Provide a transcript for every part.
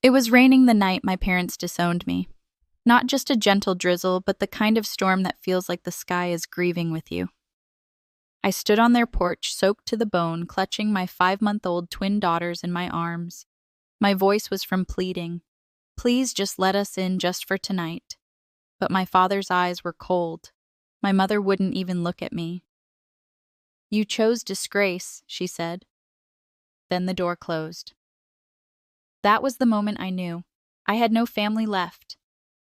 It was raining the night my parents disowned me. Not just a gentle drizzle, but the kind of storm that feels like the sky is grieving with you. I stood on their porch, soaked to the bone, clutching my 5-month-old twin daughters in my arms. My voice was from pleading. Please just let us in just for tonight. But my father's eyes were cold. My mother wouldn't even look at me. You chose disgrace, she said. Then the door closed. That was the moment I knew. I had no family left.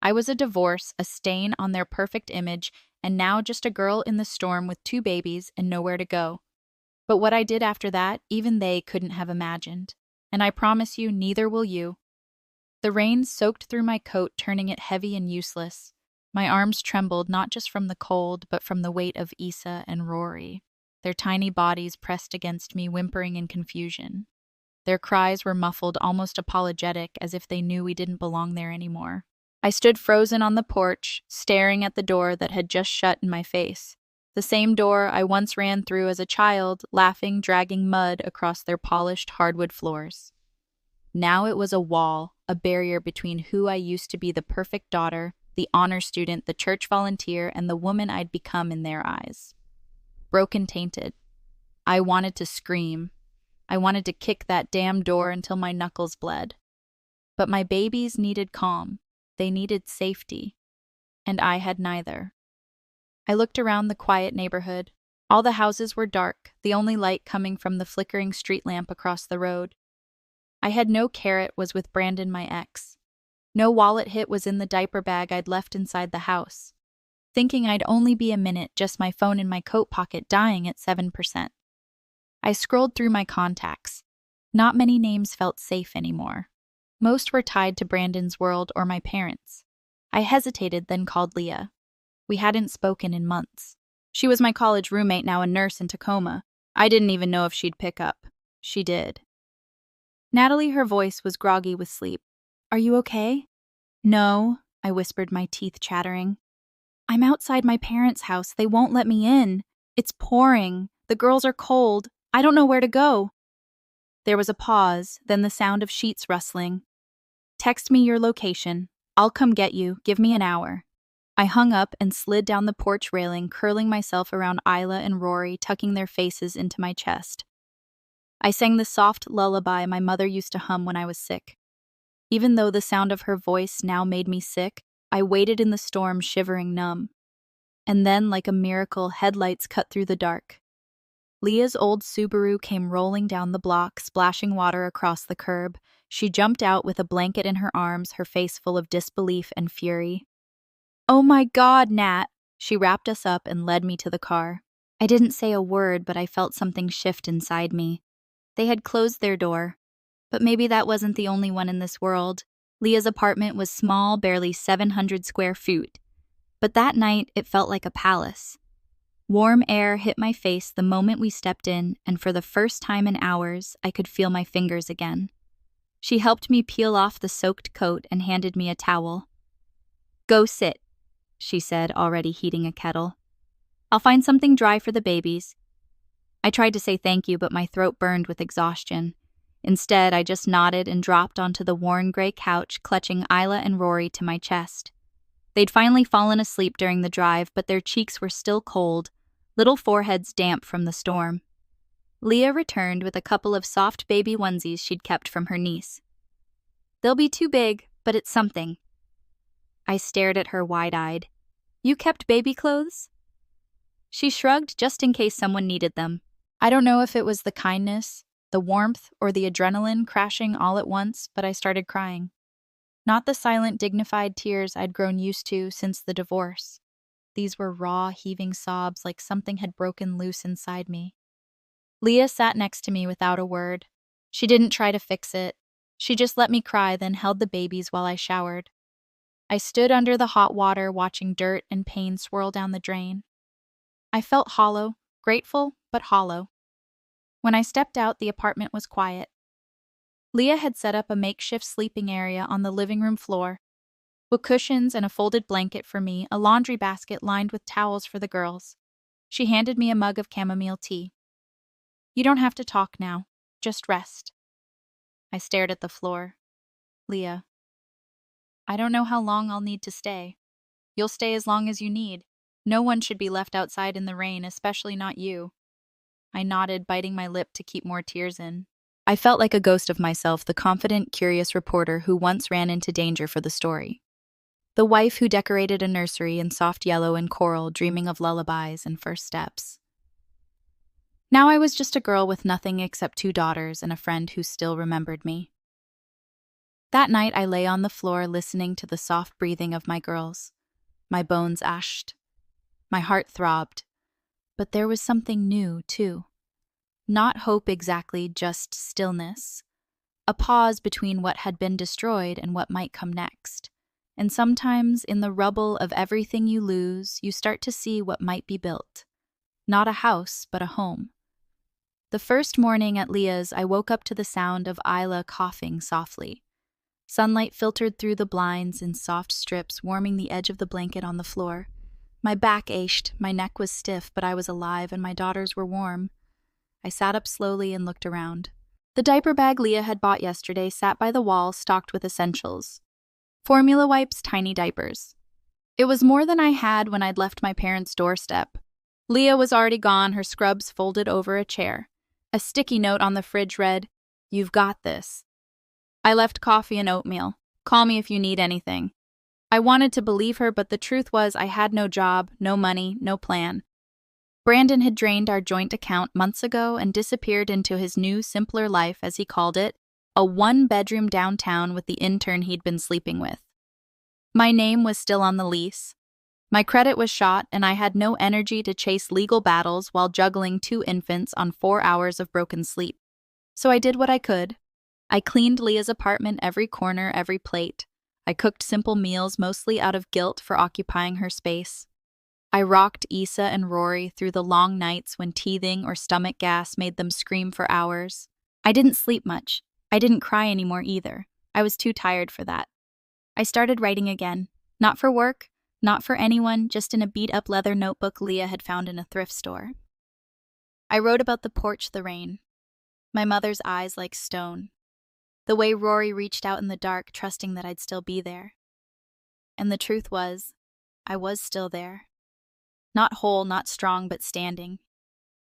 I was a divorce, a stain on their perfect image, and now just a girl in the storm with 2 babies and nowhere to go. But what I did after that, even they couldn't have imagined. And I promise you, neither will you. The rain soaked through my coat, turning it heavy and useless. My arms trembled not just from the cold, but from the weight of Issa and Rory. Their tiny bodies pressed against me, whimpering in confusion. Their cries were muffled, almost apologetic, as if they knew we didn't belong there anymore. I stood frozen on the porch, staring at the door that had just shut in my face. The same door I once ran through as a child, laughing, dragging mud across their polished hardwood floors. Now it was a wall, a barrier between who I used to be, the perfect daughter, the honor student, the church volunteer, and the woman I'd become in their eyes. Broken, tainted. I wanted to scream. I wanted to kick that damn door until my knuckles bled. But my babies needed calm. They needed safety. And I had neither. I looked around the quiet neighborhood. All the houses were dark, the only light coming from the flickering street lamp across the road. I had no carrot, was with Brandon, my ex. No wallet hit was in the diaper bag I'd left inside the house. Thinking I'd only be a minute, just my phone in my coat pocket dying at 7%. I scrolled through my contacts. Not many names felt safe anymore. Most were tied to Brandon's world or my parents. I hesitated, then called Leah. We hadn't spoken in months. She was my college roommate, now a nurse in Tacoma. I didn't even know if she'd pick up. She did. Natalie, her voice was groggy with sleep. Are you okay? No, I whispered, my teeth chattering. I'm outside my parents' house. They won't let me in. It's pouring. The girls are cold. I don't know where to go. There was a pause, then the sound of sheets rustling. Text me your location. I'll come get you. Give me an hour. I hung up and slid down the porch railing, curling myself around Isla and Rory, tucking their faces into my chest. I sang the soft lullaby my mother used to hum when I was sick. Even though the sound of her voice now made me sick, I waited in the storm, shivering numb. And then, like a miracle, headlights cut through the dark. Leah's old Subaru came rolling down the block, splashing water across the curb. She jumped out with a blanket in her arms, her face full of disbelief and fury. Oh my God, Nat! She wrapped us up and led me to the car. I didn't say a word, but I felt something shift inside me. They had closed their door. But maybe that wasn't the only one in this world. Leah's apartment was small, barely 700 square feet. But that night, it felt like a palace. Warm air hit my face the moment we stepped in, and for the first time in hours, I could feel my fingers again. She helped me peel off the soaked coat and handed me a towel. Go sit, she said, already heating a kettle. I'll find something dry for the babies. I tried to say thank you, but my throat burned with exhaustion. Instead, I just nodded and dropped onto the worn gray couch, clutching Isla and Rory to my chest. They'd finally fallen asleep during the drive, but their cheeks were still cold, little foreheads damp from the storm. Leah returned with a couple of soft baby onesies she'd kept from her niece. They'll be too big, but it's something. I stared at her wide-eyed. You kept baby clothes? She shrugged, just in case someone needed them. I don't know if it was the kindness, the warmth, or the adrenaline crashing all at once, but I started crying. Not the silent, dignified tears I'd grown used to since the divorce. These were raw, heaving sobs like something had broken loose inside me. Leah sat next to me without a word. She didn't try to fix it. She just let me cry, then held the babies while I showered. I stood under the hot water, watching dirt and pain swirl down the drain. I felt hollow, grateful, but hollow. When I stepped out, the apartment was quiet. Leah had set up a makeshift sleeping area on the living room floor, with cushions and a folded blanket for me, a laundry basket lined with towels for the girls. She handed me a mug of chamomile tea. You don't have to talk now, just rest. I stared at the floor. Leah. I don't know how long I'll need to stay. You'll stay as long as you need. No one should be left outside in the rain, especially not you. I nodded, biting my lip to keep more tears in. I felt like a ghost of myself, the confident, curious reporter who once ran into danger for the story. The wife who decorated a nursery in soft yellow and coral, dreaming of lullabies and first steps. Now I was just a girl with nothing except 2 daughters and a friend who still remembered me. That night I lay on the floor listening to the soft breathing of my girls. My bones ached. My heart throbbed. But there was something new, too. Not hope exactly, just stillness. A pause between what had been destroyed and what might come next. And sometimes, in the rubble of everything you lose, you start to see what might be built. Not a house, but a home. The first morning at Leah's, I woke up to the sound of Isla coughing softly. Sunlight filtered through the blinds in soft strips, warming the edge of the blanket on the floor. My back ached, my neck was stiff, but I was alive and my daughters were warm. I sat up slowly and looked around. The diaper bag Leah had bought yesterday sat by the wall, stocked with essentials. Formula wipes, tiny diapers. It was more than I had when I'd left my parents' doorstep. Leah was already gone, her scrubs folded over a chair. A sticky note on the fridge read, "You've got this." I left coffee and oatmeal. Call me if you need anything. I wanted to believe her, but the truth was I had no job, no money, no plan. Brandon had drained our joint account months ago and disappeared into his new, simpler life, as he called it, a 1-bedroom downtown with the intern he'd been sleeping with. My name was still on the lease. My credit was shot, and I had no energy to chase legal battles while juggling 2 infants on 4 hours of broken sleep. So I did what I could. I cleaned Leah's apartment, every corner, every plate. I cooked simple meals, mostly out of guilt for occupying her space. I rocked Issa and Rory through the long nights when teething or stomach gas made them scream for hours. I didn't sleep much. I didn't cry anymore either. I was too tired for that. I started writing again. Not for work, not for anyone, just in a beat-up leather notebook Leah had found in a thrift store. I wrote about the porch, the rain. My mother's eyes like stone. The way Rory reached out in the dark, trusting that I'd still be there. And the truth was, I was still there. Not whole, not strong, but standing.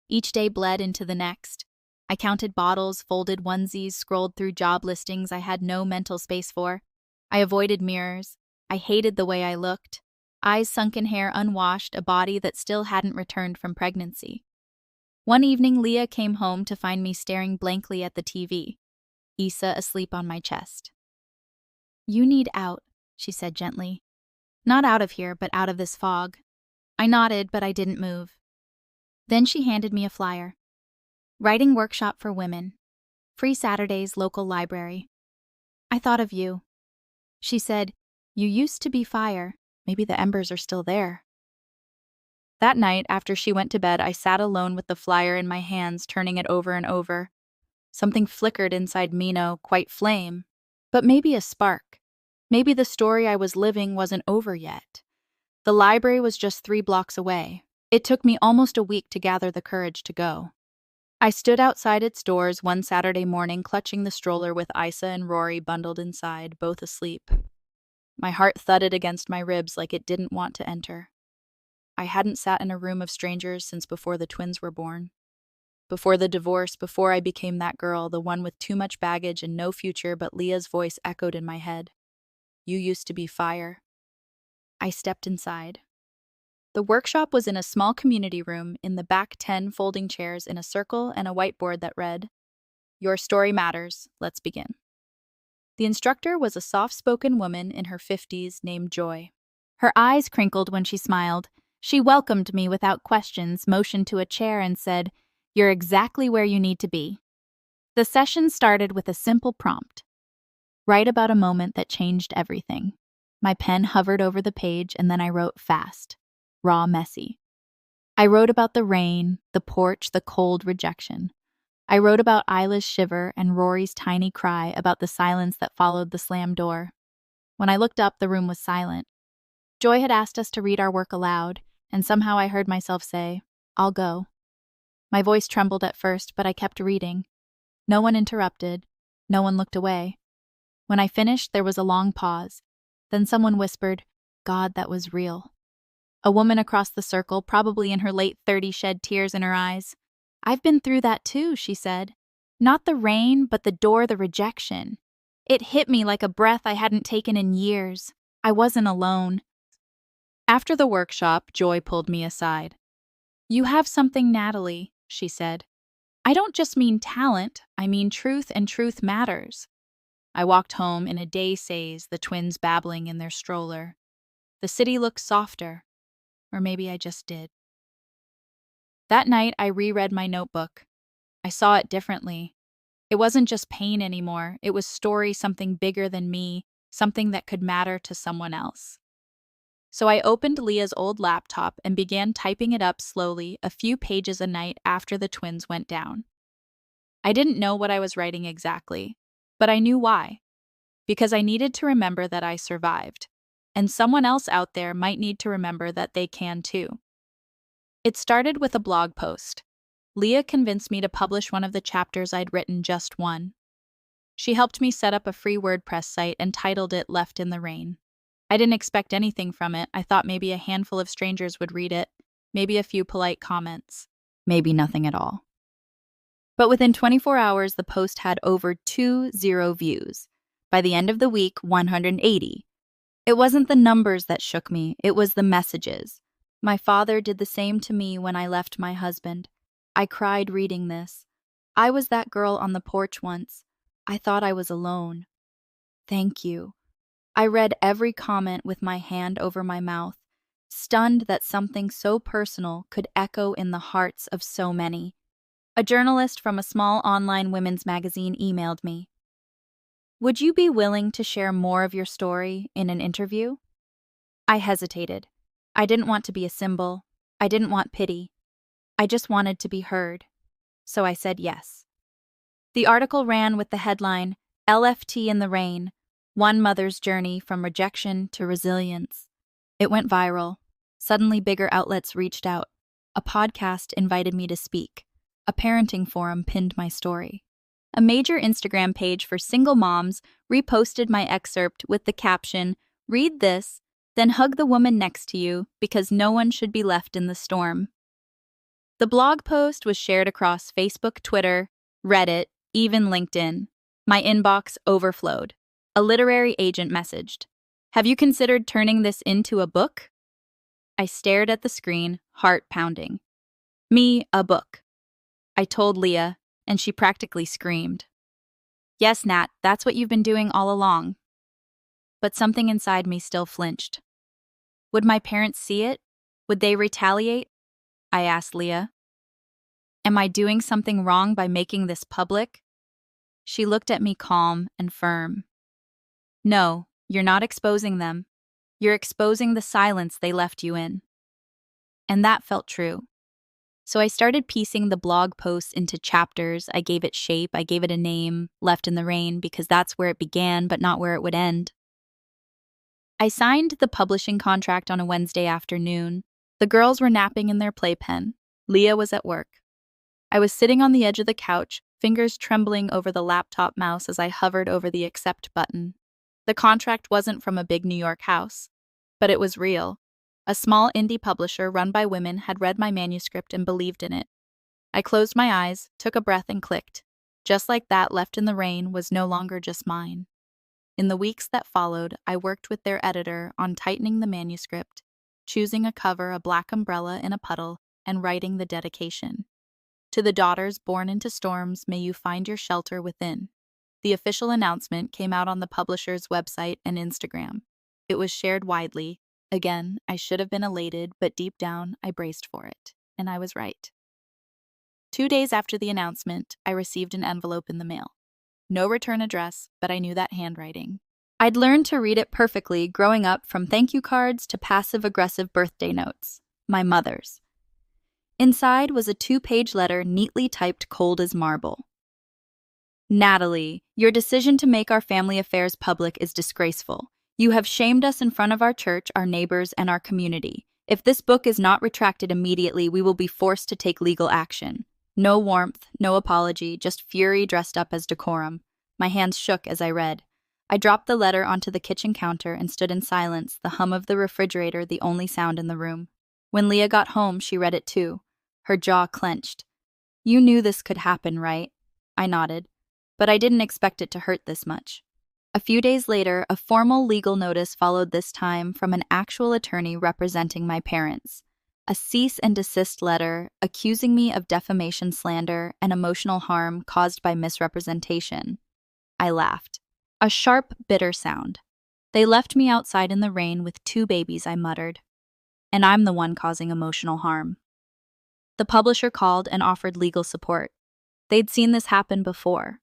Each day bled into the next. I counted bottles, folded onesies, scrolled through job listings I had no mental space for. I avoided mirrors. I hated the way I looked. Eyes sunken, hair unwashed, a body that still hadn't returned from pregnancy. One evening, Leah came home to find me staring blankly at the TV. Issa asleep on my chest. "You need out," she said gently. "Not out of here, but out of this fog." I nodded, but I didn't move. Then she handed me a flyer. Writing workshop for women. Free Saturdays, local library. I thought of you. She said, "You used to be fire. Maybe the embers are still there." That night, after she went to bed, I sat alone with the flyer in my hands, turning it over and over. Something flickered inside me, no quite flame, but maybe a spark. Maybe the story I was living wasn't over yet. The library was just 3 blocks away. It took me almost a week to gather the courage to go. I stood outside its doors one Saturday morning, clutching the stroller with Issa and Rory bundled inside, both asleep. My heart thudded against my ribs like it didn't want to enter. I hadn't sat in a room of strangers since before the twins were born. Before the divorce, before I became that girl, the one with too much baggage and no future, but Leah's voice echoed in my head. "You used to be fire." I stepped inside. The workshop was in a small community room, in the back 10 folding chairs in a circle and a whiteboard that read, "Your story matters. Let's begin." The instructor was a soft-spoken woman in her 50s named Joy. Her eyes crinkled when she smiled. She welcomed me without questions, motioned to a chair, and said, "You're exactly where you need to be." The session started with a simple prompt. Write about a moment that changed everything. My pen hovered over the page, and then I wrote fast, raw, messy. I wrote about the rain, the porch, the cold rejection. I wrote about Isla's shiver and Rory's tiny cry, about the silence that followed the slammed door. When I looked up, the room was silent. Joy had asked us to read our work aloud, and somehow I heard myself say, "I'll go." My voice trembled at first, but I kept reading. No one interrupted. No one looked away. When I finished, there was a long pause. Then someone whispered, "God, that was real." A woman across the circle, probably in her late 30s, shed tears in her eyes. "I've been through that too," she said. "Not the rain, but the rejection. It hit me like a breath I hadn't taken in years. I wasn't alone." After the workshop, Joy pulled me aside. "You have something, Natalie," she said. "I don't just mean talent, I mean truth, and truth matters." I walked home in a daze, the twins babbling in their stroller. The city looked softer. Or maybe I just did. That night, I reread my notebook. I saw it differently. It wasn't just pain anymore. It was story, something bigger than me, something that could matter to someone else. So I opened Leah's old laptop and began typing it up slowly, a few pages a night after the twins went down. I didn't know what I was writing exactly, but I knew why. Because I needed to remember that I survived. And someone else out there might need to remember that they can too. It started with a blog post. Leah convinced me to publish one of the chapters I'd written, just one. She helped me set up a free WordPress site and titled it "Left in the Rain." I didn't expect anything from it. I thought maybe a handful of strangers would read it, maybe a few polite comments, maybe nothing at all. But within 24 hours, the post had over 20 views. By the end of the week, 180. It wasn't the numbers that shook me, it was the messages. My father did the same to me when I left my husband. I cried reading this. I was that girl on the porch once. I thought I was alone. Thank you. I read every comment with my hand over my mouth, stunned that something so personal could echo in the hearts of so many. A journalist from a small online women's magazine emailed me. "Would you be willing to share more of your story in an interview?" I hesitated. I didn't want to be a symbol. I didn't want pity. I just wanted to be heard. So I said yes. The article ran with the headline, "LFT in the Rain, One Mother's Journey from Rejection to Resilience." It went viral. Suddenly bigger outlets reached out. A podcast invited me to speak. A parenting forum pinned my story. A major Instagram page for single moms reposted my excerpt with the caption, "Read this, then hug the woman next to you because no one should be left in the storm." The blog post was shared across Facebook, Twitter, Reddit, even LinkedIn. My inbox overflowed. A literary agent messaged, "Have you considered turning this into a book?" I stared at the screen, heart pounding. Me, a book. I told Leah, and she practically screamed. "Yes, Nat, that's what you've been doing all along." But something inside me still flinched. Would my parents see it? Would they retaliate? I asked Leah. "Am I doing something wrong by making this public?" She looked at me calm and firm. "No, you're not exposing them. You're exposing the silence they left you in." And that felt true. So I started piecing the blog posts into chapters. I gave it shape. I gave it a name, Left in the Rain, because that's where it began, but not where it would end. I signed the publishing contract on a Wednesday afternoon. The girls were napping in their playpen. Leah was at work. I was sitting on the edge of the couch, fingers trembling over the laptop mouse as I hovered over the accept button. The contract wasn't from a big New York house, but it was real. A small indie publisher run by women had read my manuscript and believed in it. I closed my eyes, took a breath, and clicked. Just like that, Left in the Rain was no longer just mine. In the weeks that followed, I worked with their editor on tightening the manuscript, choosing a cover, a black umbrella in a puddle, and writing the dedication. "To the daughters born into storms, may you find your shelter within." The official announcement came out on the publisher's website and Instagram. It was shared widely. Again, I should have been elated, but deep down, I braced for it. And I was right. 2 days after the announcement, I received an envelope in the mail. No return address, but I knew that handwriting. I'd learned to read it perfectly growing up, from thank you cards to passive-aggressive birthday notes. My mother's. Inside was a 2-page letter neatly typed cold as marble. "Natalie, your decision to make our family affairs public is disgraceful. You have shamed us in front of our church, our neighbors, and our community. If this book is not retracted immediately, we will be forced to take legal action." No warmth, no apology, just fury dressed up as decorum. My hands shook as I read. I dropped the letter onto the kitchen counter and stood in silence, the hum of the refrigerator the only sound in the room. When Leah got home, she read it too. Her jaw clenched. "You knew this could happen, right?" I nodded, but I didn't expect it to hurt this much. A few days later, a formal legal notice followed, this time from an actual attorney representing my parents. A cease and desist letter accusing me of defamation, slander, and emotional harm caused by misrepresentation. I laughed. A sharp, bitter sound. "They left me outside in the rain with 2 babies," I muttered. "And I'm the one causing emotional harm." The publisher called and offered legal support. They'd seen this happen before.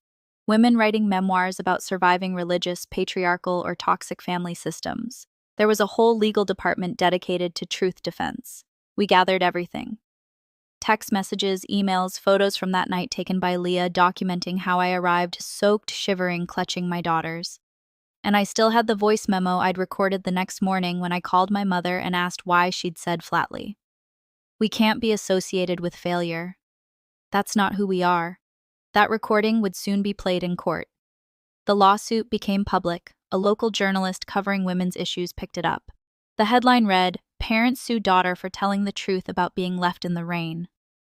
Women writing memoirs about surviving religious, patriarchal, or toxic family systems. There was a whole legal department dedicated to truth defense. We gathered everything. Text messages, emails, photos from that night taken by Leah documenting how I arrived soaked, shivering, clutching my daughters. And I still had the voice memo I'd recorded the next morning when I called my mother and asked why. She'd said flatly, "We can't be associated with failure. That's not who we are." That recording would soon be played in court. The lawsuit became public. A local journalist covering women's issues picked it up. The headline read, "Parents sue daughter for telling the truth about being left in the rain."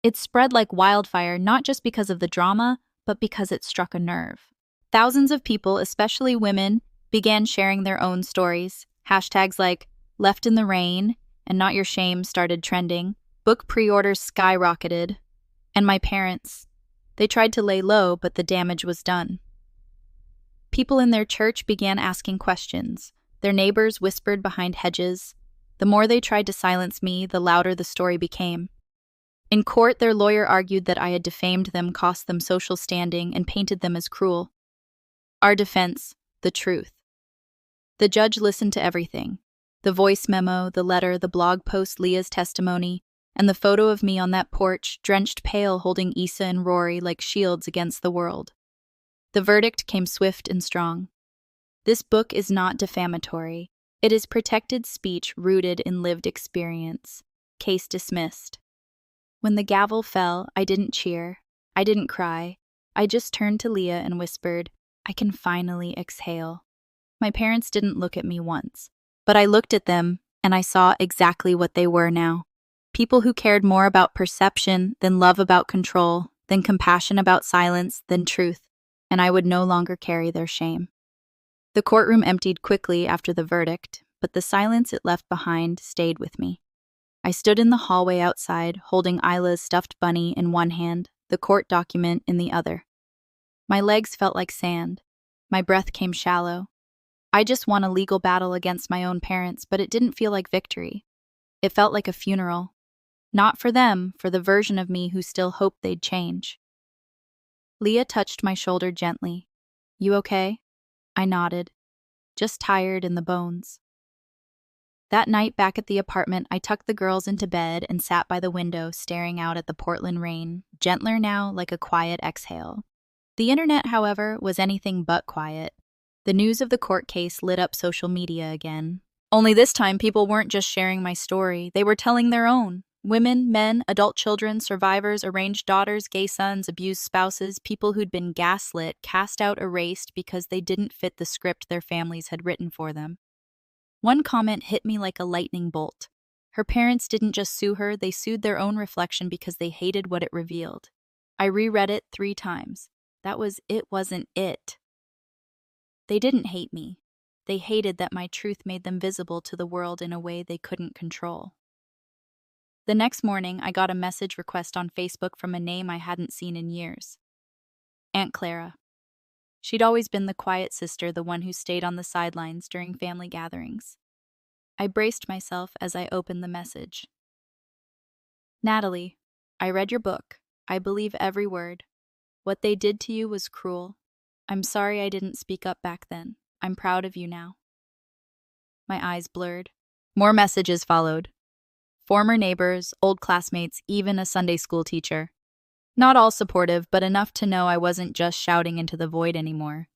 It spread like wildfire, not just because of the drama, but because it struck a nerve. Thousands of people, especially women, began sharing their own stories. Hashtags like "left in the rain" and "not your shame" started trending. Book pre-orders skyrocketed. And my parents, they tried to lay low, but the damage was done. People in their church began asking questions. Their neighbors whispered behind hedges. The more they tried to silence me, the louder the story became. In court, their lawyer argued that I had defamed them, cost them social standing, and painted them as cruel. Our defense, the truth. The judge listened to everything. The voice memo, the letter, the blog post, Leah's testimony, and the photo of me on that porch, drenched pale, holding Issa and Rory like shields against the world. The verdict came swift and strong. This book is not defamatory. It is protected speech rooted in lived experience. Case dismissed. When the gavel fell, I didn't cheer. I didn't cry. I just turned to Leah and whispered, "I can finally exhale." My parents didn't look at me once, but I looked at them and I saw exactly what they were now. People who cared more about perception than love about control, than compassion about silence, than truth, and I would no longer carry their shame. The courtroom emptied quickly after the verdict, but the silence it left behind stayed with me. I stood in the hallway outside, holding Isla's stuffed bunny in one hand, the court document in the other. My legs felt like sand. My breath came shallow. I just won a legal battle against my own parents, but it didn't feel like victory. It felt like a funeral. Not for them, for the version of me who still hoped they'd change. Leah touched my shoulder gently. "You okay?" I nodded. "Just tired in the bones." That night back at the apartment, I tucked the girls into bed and sat by the window staring out at the Portland rain, gentler now, like a quiet exhale. The internet, however, was anything but quiet. The news of the court case lit up social media again. Only this time, people weren't just sharing my story, they were telling their own. Women, men, adult children, survivors, arranged daughters, gay sons, abused spouses, people who'd been gaslit, cast out, erased because they didn't fit the script their families had written for them. One comment hit me like a lightning bolt. Her parents didn't just sue her, they sued their own reflection because they hated what it revealed. I reread it 3 times. That was "it wasn't it." They didn't hate me. They hated that my truth made them visible to the world in a way they couldn't control. The next morning, I got a message request on Facebook from a name I hadn't seen in years. Aunt Clara. She'd always been the quiet sister, the one who stayed on the sidelines during family gatherings. I braced myself as I opened the message. "Natalie, I read your book. I believe every word. What they did to you was cruel. I'm sorry I didn't speak up back then. I'm proud of you now." My eyes blurred. More messages followed. Former neighbors, old classmates, even a Sunday school teacher. Not all supportive, but enough to know I wasn't just shouting into the void anymore.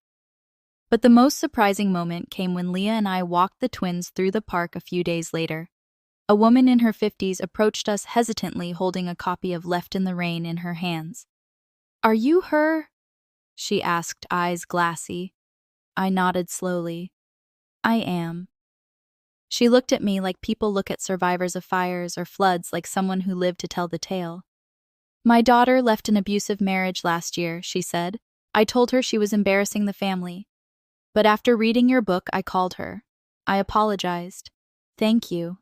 But the most surprising moment came when Leah and I walked the twins through the park a few days later. A woman in her 50s approached us hesitantly, holding a copy of Left in the Rain in her hands. "Are you her?" she asked, eyes glassy. I nodded slowly. I am. She looked at me like people look at survivors of fires or floods, like someone who lived to tell the tale. My daughter left an abusive marriage last year, she said. I told her she was embarrassing the family. But after reading your book, I called her. I apologized. Thank you.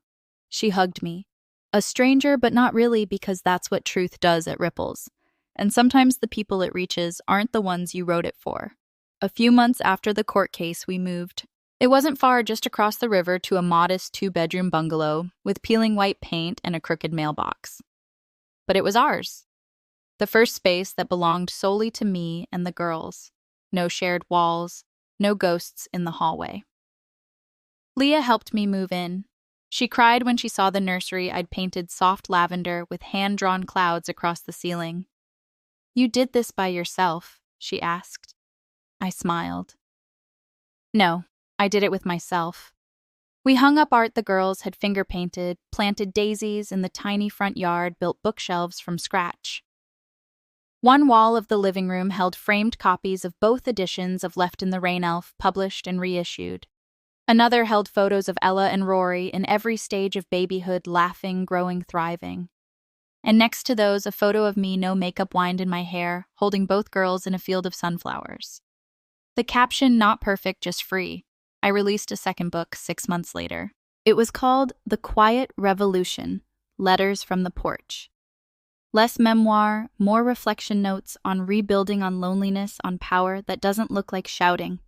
She hugged me. A stranger, but not really, because that's what truth does at Ripples. And sometimes the people it reaches aren't the ones you wrote it for. A few months after the court case, we moved. It wasn't far, just across the river, to a modest 2-bedroom bungalow with peeling white paint and a crooked mailbox. But it was ours. The first space that belonged solely to me and the girls. No shared walls, no ghosts in the hallway. Leah helped me move in. She cried when she saw the nursery I'd painted soft lavender with hand-drawn clouds across the ceiling. You did this by yourself, she asked. I smiled. No, I did it with myself. We hung up art the girls had finger-painted, planted daisies in the tiny front yard, built bookshelves from scratch. One wall of the living room held framed copies of both editions of Left in the Rain Elf, published and reissued. Another held photos of Ella and Rory in every stage of babyhood, laughing, growing, thriving. And next to those, a photo of me, no makeup wind in my hair, holding both girls in a field of sunflowers. The caption, not perfect, just free. I released a second book 6 months later. It was called The Quiet Revolution, Letters from the Porch. Less memoir, more reflection notes on rebuilding, on loneliness, on power that doesn't look like shouting.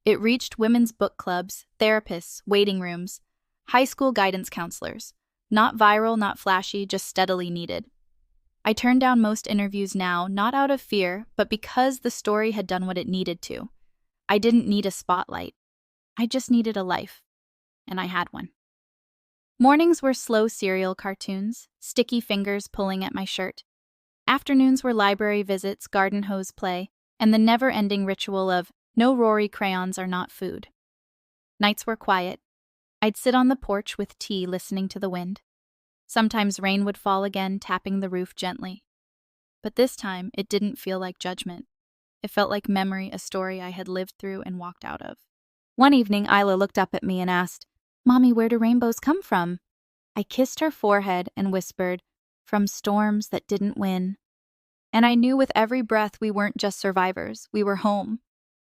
It reached women's book clubs, therapists, waiting rooms, high school guidance counselors. Not viral, not flashy, just steadily needed. I turned down most interviews now, not out of fear, but because the story had done what it needed to. I didn't need a spotlight. I just needed a life. And I had one. Mornings were slow serial cartoons, sticky fingers pulling at my shirt. Afternoons were library visits, garden hose play, and the never-ending ritual of no Rory crayons are not food. Nights were quiet. I'd sit on the porch with tea, listening to the wind. Sometimes rain would fall again, tapping the roof gently. But this time, it didn't feel like judgment. It felt like memory, a story I had lived through and walked out of. One evening, Isla looked up at me and asked, "Mommy, where do rainbows come from?" I kissed her forehead and whispered, "From storms that didn't win." And I knew with every breath we weren't just survivors, we were home.